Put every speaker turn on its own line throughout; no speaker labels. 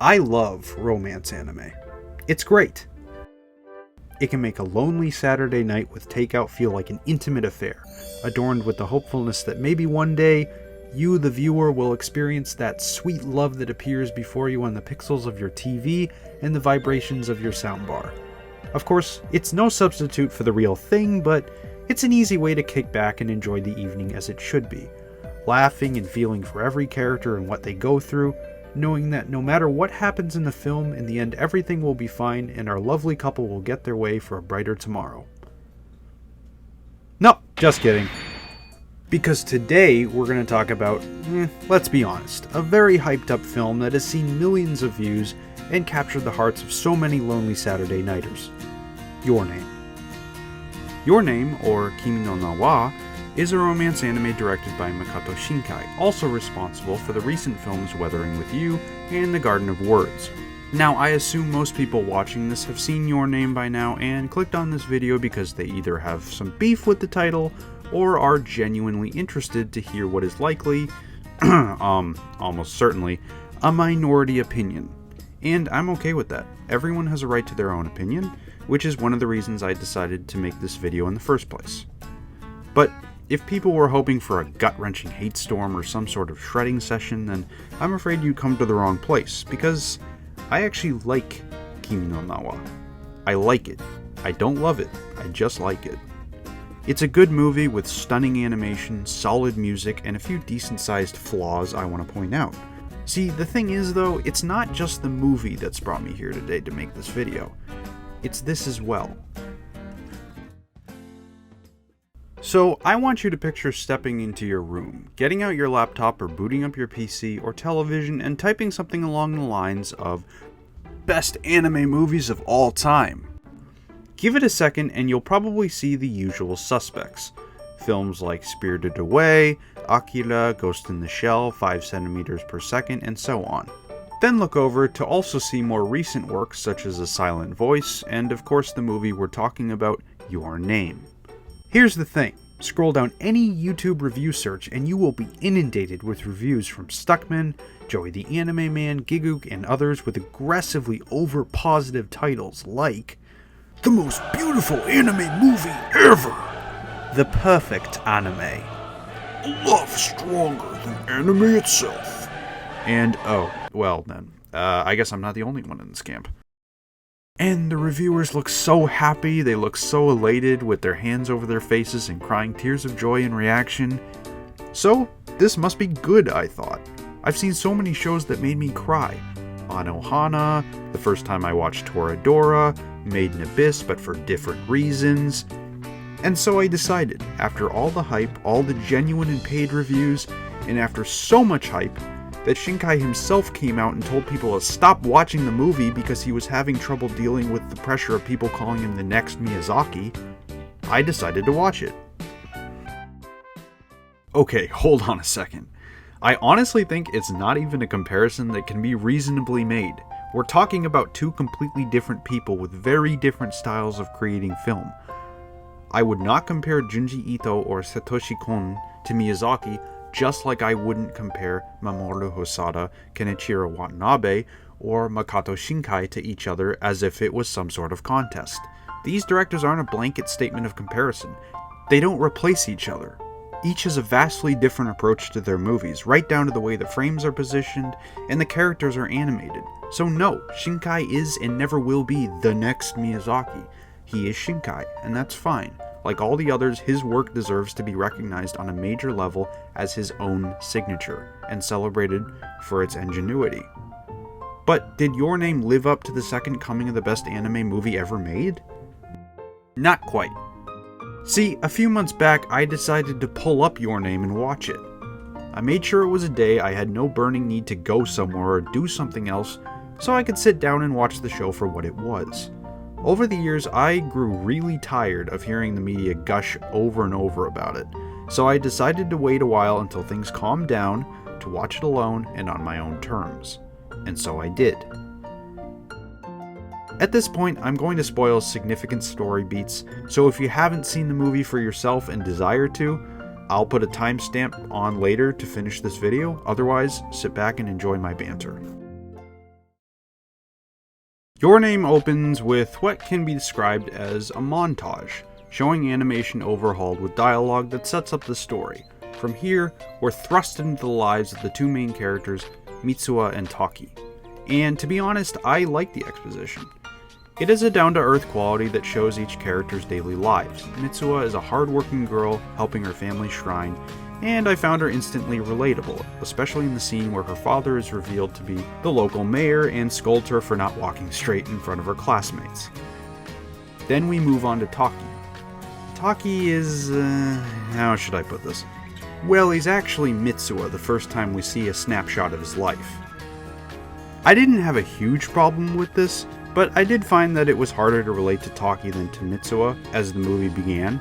I love romance anime. It's great. It can make a lonely Saturday night with takeout feel like an intimate affair, adorned with the hopefulness that maybe one day, you, the viewer, will experience that sweet love that appears before you on the pixels of your TV and the vibrations of your soundbar. Of course, it's no substitute for the real thing, but it's an easy way to kick back and enjoy the evening as it should be, laughing and feeling for every character and what they go through, knowing that no matter what happens in the film, in the end everything will be fine and our lovely couple will get their way for a brighter tomorrow. No, just kidding. Because today we're going to talk about, let's be honest, a very hyped up film that has seen millions of views and captured the hearts of so many lonely Saturday nighters. Your Name. Your Name, or Kiminonawa, is a romance anime directed by Makoto Shinkai, also responsible for the recent films Weathering with You and The Garden of Words. Now, I assume most people watching this have seen Your Name by now and clicked on this video because they either have some beef with the title or are genuinely interested to hear what is likely, almost certainly, a minority opinion. And I'm okay with that. Everyone has a right to their own opinion, which is one of the reasons I decided to make this video in the first place. But if people were hoping for a gut-wrenching hate storm or some sort of shredding session, then I'm afraid you come to the wrong place, because I actually like Kiminonawa. I like it. I don't love it, I just like it. It's a good movie with stunning animation, solid music, and a few decent-sized flaws I want to point out. See, the thing is though, it's not just the movie that's brought me here today to make this video. It's this as well. So, I want you to picture stepping into your room, getting out your laptop or booting up your PC or television and typing something along the lines of best anime movies of all time. Give it a second and you'll probably see the usual suspects. Films like Spirited Away, IIIa, Ghost in the Shell, 5 centimeters per second, and so on. Then look over to also see more recent works such as A Silent Voice, and of course the movie we're talking about, Your Name. Here's the thing, scroll down any YouTube review search and you will be inundated with reviews from Stuckman, Joey the Anime Man, Gigook, and others with aggressively over-positive titles like the most beautiful anime movie ever! The perfect anime. Love stronger than anime itself. And, oh, well then, I guess I'm not the only one in this camp. And the reviewers look so happy, they look so elated with their hands over their faces and crying tears of joy in reaction. So, this must be good, I thought. I've seen so many shows that made me cry. Anohana, the first time I watched Toradora, Made in Abyss but for different reasons. And so I decided, after all the hype, all the genuine and paid reviews, and after so much hype, that Shinkai himself came out and told people to stop watching the movie because he was having trouble dealing with the pressure of people calling him the next Miyazaki, I decided to watch it. Okay, hold on a second. I honestly think it's not even a comparison that can be reasonably made. We're talking about two completely different people with very different styles of creating film. I would not compare Junji Ito or Satoshi Kon to Miyazaki, just like I wouldn't compare Mamoru Hosoda, Kenichiro Watanabe, or Makoto Shinkai to each other as if it was some sort of contest. These directors aren't a blanket statement of comparison. They don't replace each other. Each has a vastly different approach to their movies, right down to the way the frames are positioned and the characters are animated. So no, Shinkai is and never will be the next Miyazaki. He is Shinkai, and that's fine. Like all the others, his work deserves to be recognized on a major level as his own signature, and celebrated for its ingenuity. But did Your Name live up to the second coming of the best anime movie ever made? Not quite. See, a few months back, I decided to pull up Your Name and watch it. I made sure it was a day I had no burning need to go somewhere or do something else, so I could sit down and watch the show for what it was. Over the years, I grew really tired of hearing the media gush over and over about it, so I decided to wait a while until things calmed down to watch it alone and on my own terms. And so I did. At this point, I'm going to spoil significant story beats, so if you haven't seen the movie for yourself and desire to, I'll put a timestamp on later to finish this video. Otherwise, sit back and enjoy my banter. Your Name opens with what can be described as a montage, showing animation overhauled with dialogue that sets up the story. From here, we're thrust into the lives of the two main characters, Mitsuha and Taki. And to be honest, I like the exposition. It is a down-to-earth quality that shows each character's daily lives. Mitsuha is a hard-working girl helping her family's shrine, and I found her instantly relatable, especially in the scene where her father is revealed to be the local mayor and scolds her for not walking straight in front of her classmates. Then we move on to Taki. Taki is... how should I put this? Well, he's actually Mitsuha the first time we see a snapshot of his life. I didn't have a huge problem with this, but I did find that it was harder to relate to Taki than to Mitsuha as the movie began.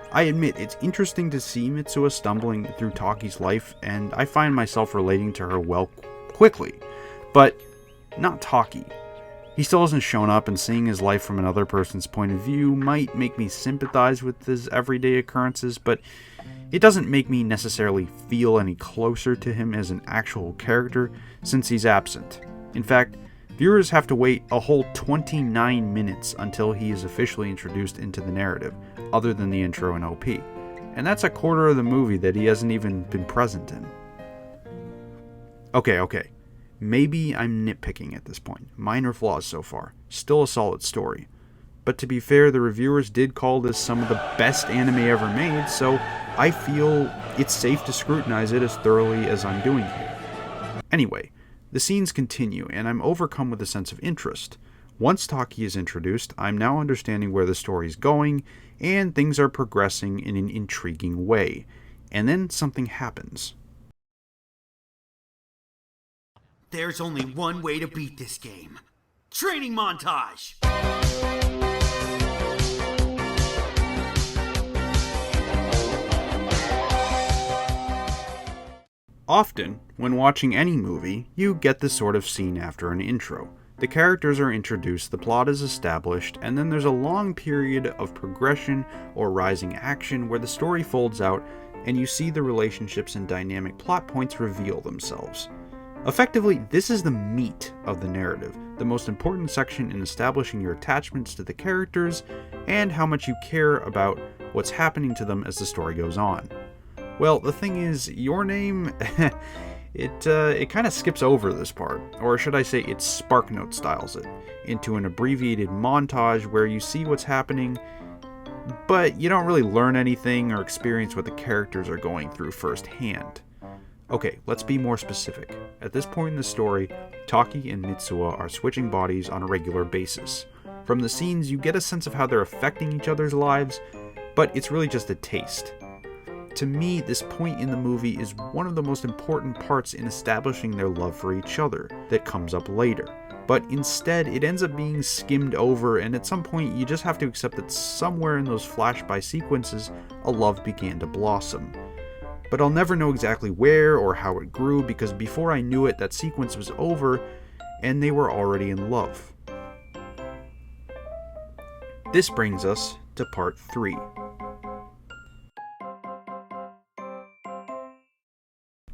I admit, it's interesting to see Mitsuha stumbling through Taki's life, and I find myself relating to her well quickly, but not Taki. He still hasn't shown up, and seeing his life from another person's point of view might make me sympathize with his everyday occurrences, but it doesn't make me necessarily feel any closer to him as an actual character since he's absent. In fact, viewers have to wait a whole 29 minutes until he is officially introduced into the narrative, other than the intro and OP. And that's a quarter of the movie that he hasn't even been present in. Okay. Maybe I'm nitpicking at this point. Minor flaws so far. Still a solid story. But to be fair, the reviewers did call this some of the best anime ever made, so I feel it's safe to scrutinize it as thoroughly as I'm doing here. Anyway, the scenes continue, and I'm overcome with a sense of interest. Once Taki is introduced, I'm now understanding where the story's going, and things are progressing in an intriguing way. And then something happens.
There's only one way to beat this game. Training montage!
Often, when watching any movie, you get this sort of scene after an intro. The characters are introduced, the plot is established, and then there's a long period of progression or rising action where the story folds out and you see the relationships and dynamic plot points reveal themselves. Effectively, this is the meat of the narrative, the most important section in establishing your attachments to the characters and how much you care about what's happening to them as the story goes on. Well, the thing is, Your Name, it kind of skips over this part, or should I say it SparkNote styles it, into an abbreviated montage where you see what's happening, but you don't really learn anything or experience what the characters are going through firsthand. Okay, let's be more specific. At this point in the story, Taki and Mitsuha are switching bodies on a regular basis. From the scenes, you get a sense of how they're affecting each other's lives, but it's really just a taste. To me, this point in the movie is one of the most important parts in establishing their love for each other that comes up later. But instead, it ends up being skimmed over, and at some point you just have to accept that somewhere in those flash-by sequences, a love began to blossom. But I'll never know exactly where or how it grew, because before I knew it, that sequence was over, and they were already in love. This brings us to part 3.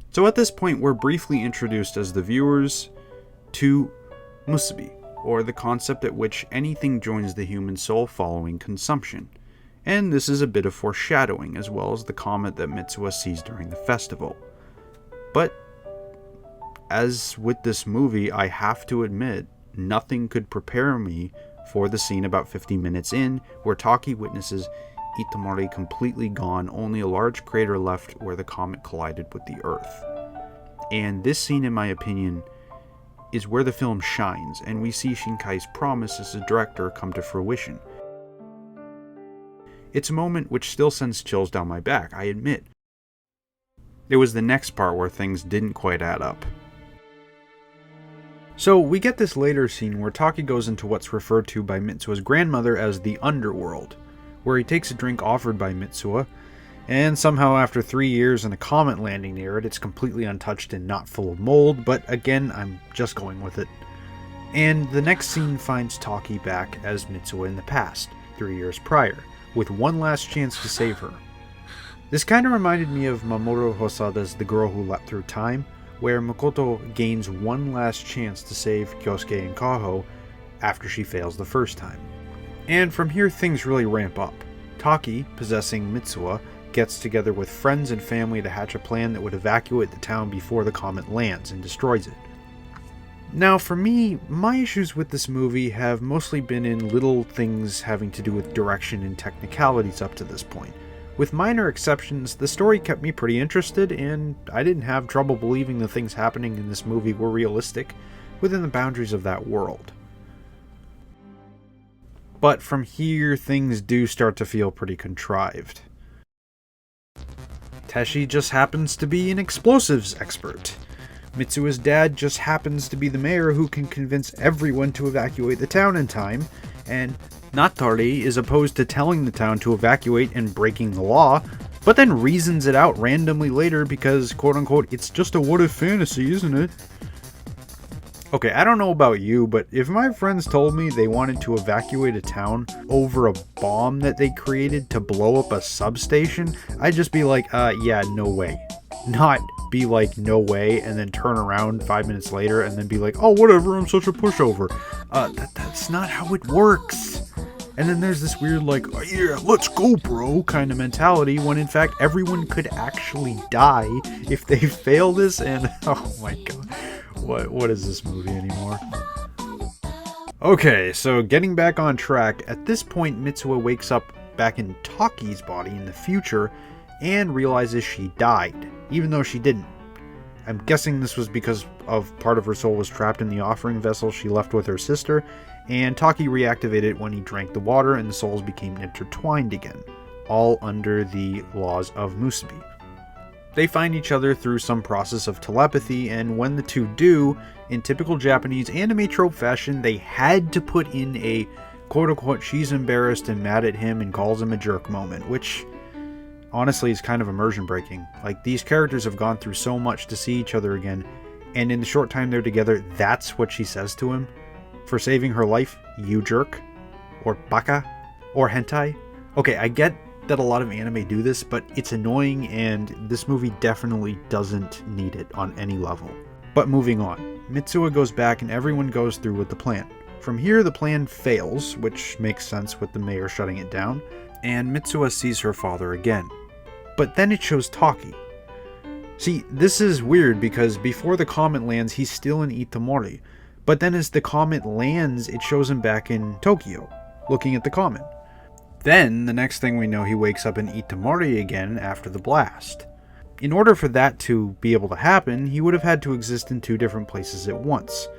So at this point, we're briefly introduced as the viewers to MUSUBI, or the concept at which anything joins the human soul following consumption. And this is a bit of foreshadowing, as well as the comet that Mitsuha sees during the festival. But, as with this movie, I have to admit, nothing could prepare me for the scene about 50 minutes in, where Taki witnesses Itamari completely gone, only a large crater left where the comet collided with the Earth. And this scene, in my opinion, is where the film shines, and we see Shinkai's promise as a director come to fruition. It's a moment which still sends chills down my back, I admit. It was the next part where things didn't quite add up. So we get this later scene where Taki goes into what's referred to by Mitsuha's grandmother as the underworld, where he takes a drink offered by Mitsuha, and somehow after 3 years and a comet landing near it, it's completely untouched and not full of mold, but again, I'm just going with it. And the next scene finds Taki back as Mitsuha in the past, 3 years prior, with one last chance to save her. This kind of reminded me of Mamoru Hosada's The Girl Who Leapt Through Time, where Makoto gains one last chance to save Kyosuke and Kaho after she fails the first time. And from here things really ramp up. Taki, possessing Mitsuha, gets together with friends and family to hatch a plan that would evacuate the town before the comet lands and destroys it. Now for me, my issues with this movie have mostly been in little things having to do with direction and technicalities up to this point. With minor exceptions, the story kept me pretty interested, and I didn't have trouble believing the things happening in this movie were realistic within the boundaries of that world. But from here, things do start to feel pretty contrived. Teshi just happens to be an explosives expert. Mitsuha's dad just happens to be the mayor who can convince everyone to evacuate the town in time, and Natori is opposed to telling the town to evacuate and breaking the law, but then reasons it out randomly later because, quote-unquote, it's just a what-if fantasy, isn't it? Okay, I don't know about you, but if my friends told me they wanted to evacuate a town over a bomb that they created to blow up a substation, I'd just be like, yeah, no way. Not be like, no way, and then turn around 5 minutes later and then be like, oh, whatever, I'm such a pushover. That's not how it works. And then there's this weird, like, oh, yeah, let's go, bro, kind of mentality, when in fact everyone could actually die if they fail this, and oh my god, what is this movie anymore? Okay, so getting back on track, at this point Mitsuha wakes up back in Taki's body in the future and realizes she died, even though she didn't. I'm guessing this was because of part of her soul was trapped in the offering vessel she left with her sister, and Taki reactivated when he drank the water and the souls became intertwined again, all under the laws of MUSUBI. They find each other through some process of telepathy, and when the two do, in typical Japanese anime trope fashion, they had to put in a quote-unquote she's embarrassed and mad at him and calls him a jerk moment, which honestly is kind of immersion breaking. Like, these characters have gone through so much to see each other again, and in the short time they're together, that's what she says to him. For saving her life, you jerk, or baka, or hentai. Okay, I get that a lot of anime do this, but it's annoying and this movie definitely doesn't need it on any level. But moving on, Mitsuha goes back and everyone goes through with the plan. From here the plan fails, which makes sense with the mayor shutting it down, and Mitsuha sees her father again. But then it shows Taki. See, this is weird because before the comet lands he's still in Itomori, but then as the comet lands it shows him back in Tokyo, looking at the comet. Then, the next thing we know, he wakes up in Itomori again after the blast. In order for that to be able to happen, he would have had to exist in two different places at once.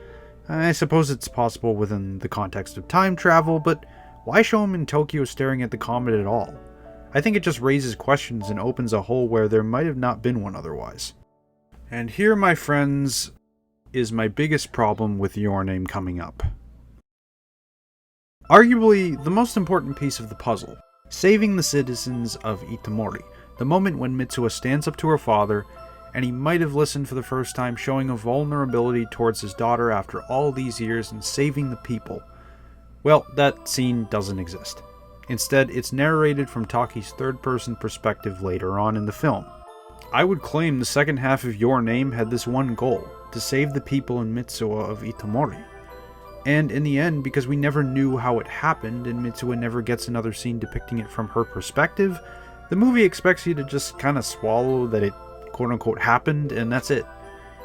I suppose it's possible within the context of time travel, but why show him in Tokyo staring at the comet at all? I think it just raises questions and opens a hole where there might have not been one otherwise. And here, my friends, is my biggest problem with Your Name coming up. Arguably, the most important piece of the puzzle, saving the citizens of Itomori, the moment when Mitsuha stands up to her father, and he might have listened for the first time, showing a vulnerability towards his daughter after all these years and saving the people. Well, that scene doesn't exist. Instead, it's narrated from Taki's third-person perspective later on in the film. I would claim the second half of Your Name had this one goal, to save the people in Mitsuha of Itomori. And in the end, because we never knew how it happened and Mitsuha never gets another scene depicting it from her perspective, the movie expects you to just kind of swallow that it quote-unquote happened and that's it.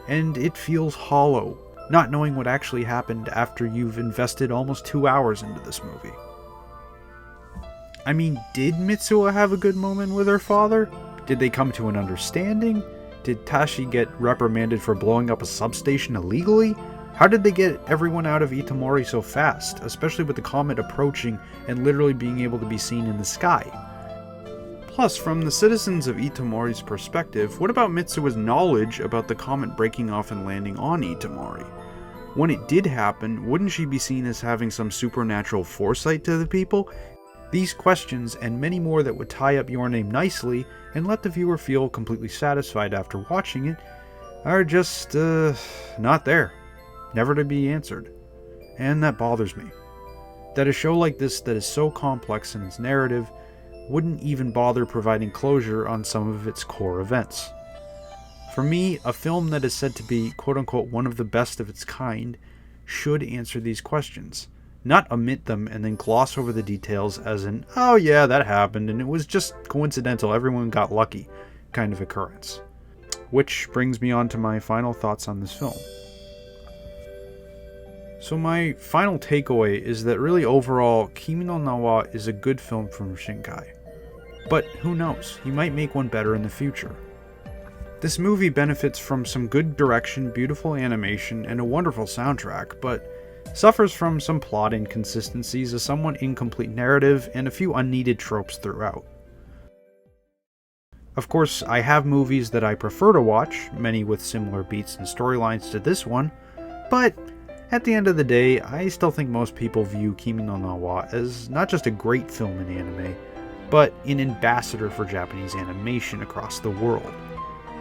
And it feels hollow, not knowing what actually happened after you've invested almost 2 hours into this movie. I mean, did Mitsuha have a good moment with her father? Did they come to an understanding? Did Tashi get reprimanded for blowing up a substation illegally? How did they get everyone out of Itomori so fast, especially with the comet approaching and literally being able to be seen in the sky? Plus, from the citizens of Itomori's perspective, what about Mitsuha's knowledge about the comet breaking off and landing on Itomori? When it did happen, wouldn't she be seen as having some supernatural foresight to the people? These questions, and many more that would tie up Your Name nicely and let the viewer feel completely satisfied after watching it, are just, not there. Never to be answered. And that bothers me. That a show like this that is so complex in its narrative wouldn't even bother providing closure on some of its core events. For me, a film that is said to be quote-unquote one of the best of its kind should answer these questions. not omit them and then gloss over the details as in, oh yeah, that happened and it was just coincidental, everyone got lucky kind of occurrence. Which brings me on to my final thoughts on this film. So my final takeaway is that really overall, Kiminonawa is a good film from Shinkai. But who knows, he might make one better in the future. This movie benefits from some good direction, beautiful animation, and a wonderful soundtrack, but suffers from some plot inconsistencies, a somewhat incomplete narrative, and a few unneeded tropes throughout. Of course, I have movies that I prefer to watch, many with similar beats and storylines to this one, but at the end of the day, I still think most people view Kiminonawa as not just a great film in anime, but an ambassador for Japanese animation across the world.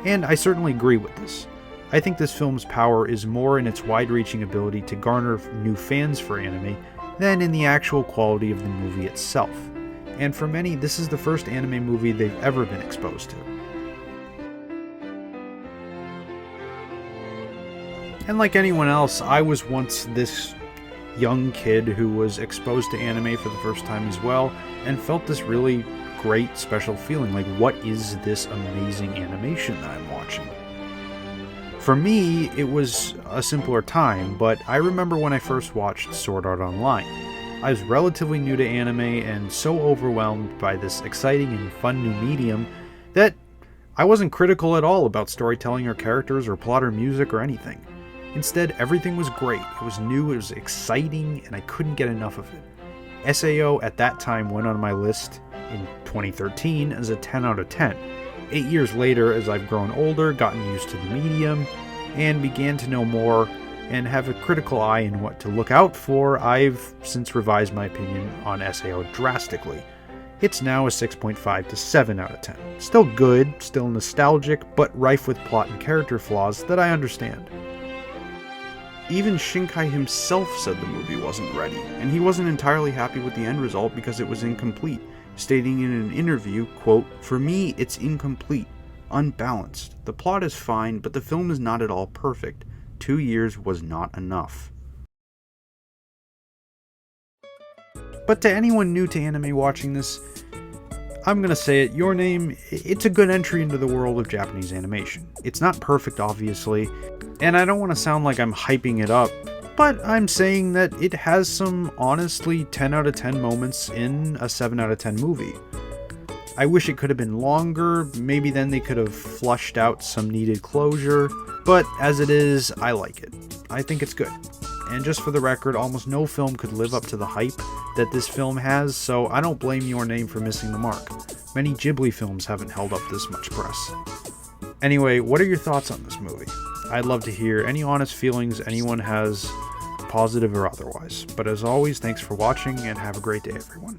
And I certainly agree with this. I think this film's power is more in its wide-reaching ability to garner new fans for anime than in the actual quality of the movie itself. And for many, this is the first anime movie they've ever been exposed to. And like anyone else, I was once this young kid who was exposed to anime for the first time as well, and felt this really great special feeling, like what is this amazing animation that I'm watching? For me, it was a simpler time, but I remember when I first watched Sword Art Online. I was relatively new to anime and so overwhelmed by this exciting and fun new medium that I wasn't critical at all about storytelling or characters or plot or music or anything. Instead, everything was great, it was new, it was exciting, and I couldn't get enough of it. SAO at that time went on my list in 2013 as a 10 out of 10. 8 years later, as I've grown older, gotten used to the medium, and began to know more and have a critical eye in what to look out for, I've since revised my opinion on SAO drastically. It's now a 6.5 to 7 out of 10. Still good, still nostalgic, but rife with plot and character flaws that I understand. Even Shinkai himself said the movie wasn't ready, and he wasn't entirely happy with the end result because it was incomplete, stating in an interview, quote, "For me, it's incomplete, unbalanced. The plot is fine, but the film is not at all perfect. 2 years was not enough." But to anyone new to anime watching this, I'm gonna say it, Your Name, it's a good entry into the world of Japanese animation. It's not perfect, obviously, and I don't want to sound like I'm hyping it up, but I'm saying that it has some honestly 10 out of 10 moments in a 7 out of 10 movie. I wish it could have been longer, maybe then they could have flushed out some needed closure, but as it is, I like it. I think it's good. And just for the record, almost no film could live up to the hype that this film has, so I don't blame Your Name for missing the mark. Many Ghibli films haven't held up this much press. Anyway, what are your thoughts on this movie? I'd love to hear any honest feelings anyone has, positive or otherwise. But as always, thanks for watching and have a great day, everyone.